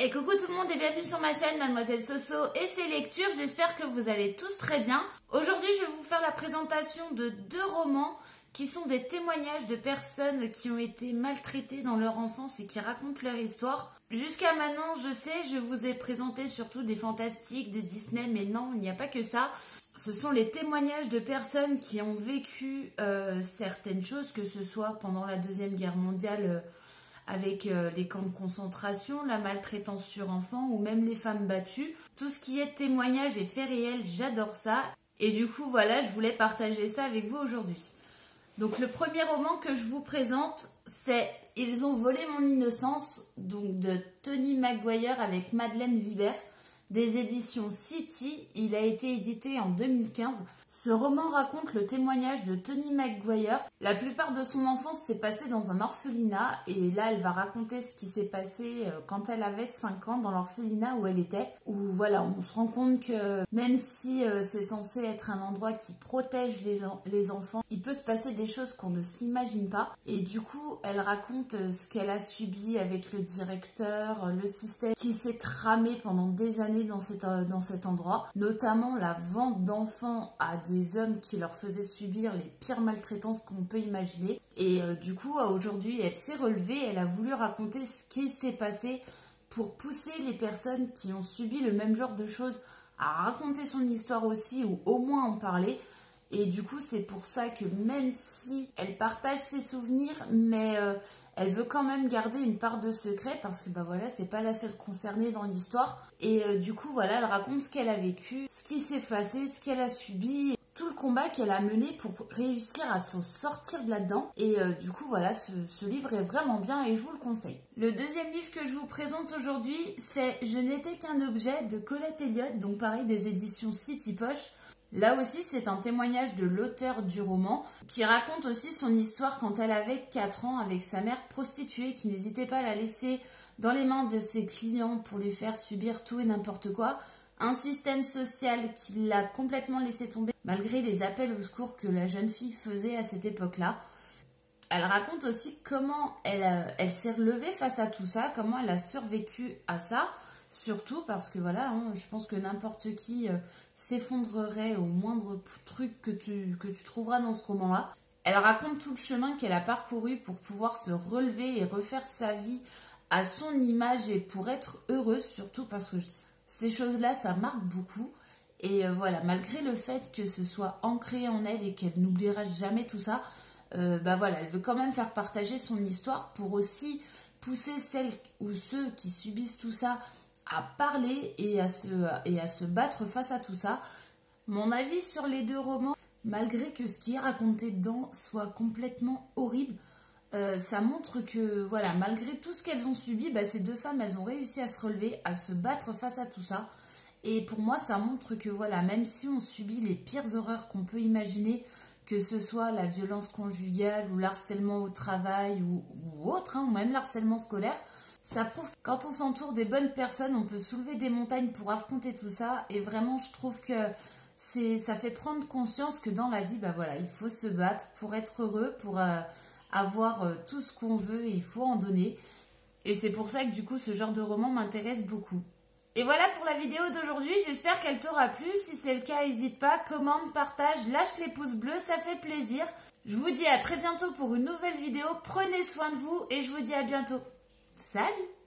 Et coucou tout le monde et bienvenue sur ma chaîne Mademoiselle Soso et ses lectures, j'espère que vous allez tous très bien. Aujourd'hui je vais vous faire la présentation de deux romans qui sont des témoignages de personnes qui ont été maltraitées dans leur enfance et qui racontent leur histoire. Jusqu'à maintenant, je sais, je vous ai présenté surtout des fantastiques, des Disney, mais non, il n'y a pas que ça. Ce sont les témoignages de personnes qui ont vécu certaines choses, que ce soit pendant la Deuxième Guerre mondiale avec les camps de concentration, la maltraitance sur enfants ou même les femmes battues. Tout ce qui est témoignage et faits réels, j'adore ça. Et du coup, voilà, je voulais partager ça avec vous aujourd'hui. Donc le premier roman que je vous présente, c'est « Ils ont volé mon innocence » donc de Tony Maguire avec Madeleine Vibert, des éditions City. Il a été édité en 2015. Ce roman raconte le témoignage de Tony Maguire. La plupart de son enfance s'est passée dans un orphelinat et là elle va raconter ce qui s'est passé quand elle avait 5 ans dans l'orphelinat où elle était. Où voilà, on se rend compte que même si c'est censé être un endroit qui protège les enfants, il peut se passer des choses qu'on ne s'imagine pas. Et du coup, elle raconte ce qu'elle a subi avec le directeur, le système qui s'est tramé pendant des années dans cet endroit, notamment la vente d'enfants à des hommes qui leur faisaient subir les pires maltraitances qu'on peut imaginer. Et du coup, aujourd'hui, elle s'est relevée, elle a voulu raconter ce qui s'est passé pour pousser les personnes qui ont subi le même genre de choses à raconter son histoire aussi, ou au moins en parler. Et du coup, c'est pour ça que même si elle partage ses souvenirs, mais elle veut quand même garder une part de secret parce que bah voilà, c'est pas la seule concernée dans l'histoire. Et du coup, voilà, elle raconte ce qu'elle a vécu, ce qui s'est passé, ce qu'elle a subi, tout le combat qu'elle a mené pour réussir à s'en sortir de là-dedans. Et du coup, voilà, ce livre est vraiment bien et je vous le conseille. Le deuxième livre que je vous présente aujourd'hui, c'est « Je n'étais qu'un objet » de Colette Elliott, donc pareil, des éditions City Poche. Là aussi, c'est un témoignage de l'auteur du roman qui raconte aussi son histoire quand elle avait 4 ans avec sa mère prostituée qui n'hésitait pas à la laisser dans les mains de ses clients pour lui faire subir tout et n'importe quoi. Un système social qui l'a complètement laissé tomber malgré les appels au secours que la jeune fille faisait à cette époque-là. Elle raconte aussi comment elle s'est relevée face à tout ça, comment elle a survécu à ça. Surtout parce que voilà, hein, je pense que n'importe qui s'effondrerait au moindre truc que tu trouveras dans ce roman-là. Elle raconte tout le chemin qu'elle a parcouru pour pouvoir se relever et refaire sa vie à son image et pour être heureuse, surtout parce que ces choses-là, ça marque beaucoup. Et voilà, malgré le fait que ce soit ancré en elle et qu'elle n'oubliera jamais tout ça, bah voilà, elle veut quand même faire partager son histoire pour aussi pousser celles ou ceux qui subissent tout ça à parler et à se battre face à tout ça. Mon avis sur les deux romans, malgré que ce qui est raconté dedans soit complètement horrible, ça montre que voilà, malgré tout ce qu'elles ont subi, bah, ces deux femmes, elles ont réussi à se relever, à se battre face à tout ça. Et pour moi, ça montre que voilà, même si on subit les pires horreurs qu'on peut imaginer, que ce soit la violence conjugale ou l'harcèlement au travail ou autre, hein, ou même l'harcèlement scolaire, ça prouve que quand on s'entoure des bonnes personnes, on peut soulever des montagnes pour affronter tout ça. Et vraiment, je trouve que ça fait prendre conscience que dans la vie, bah voilà, il faut se battre pour être heureux, pour avoir tout ce qu'on veut et il faut en donner. Et c'est pour ça que du coup, ce genre de roman m'intéresse beaucoup. Et voilà pour la vidéo d'aujourd'hui, j'espère qu'elle t'aura plu. Si c'est le cas, n'hésite pas, commente, partage, lâche les pouces bleus, ça fait plaisir. Je vous dis à très bientôt pour une nouvelle vidéo. Prenez soin de vous et je vous dis à bientôt. Salut!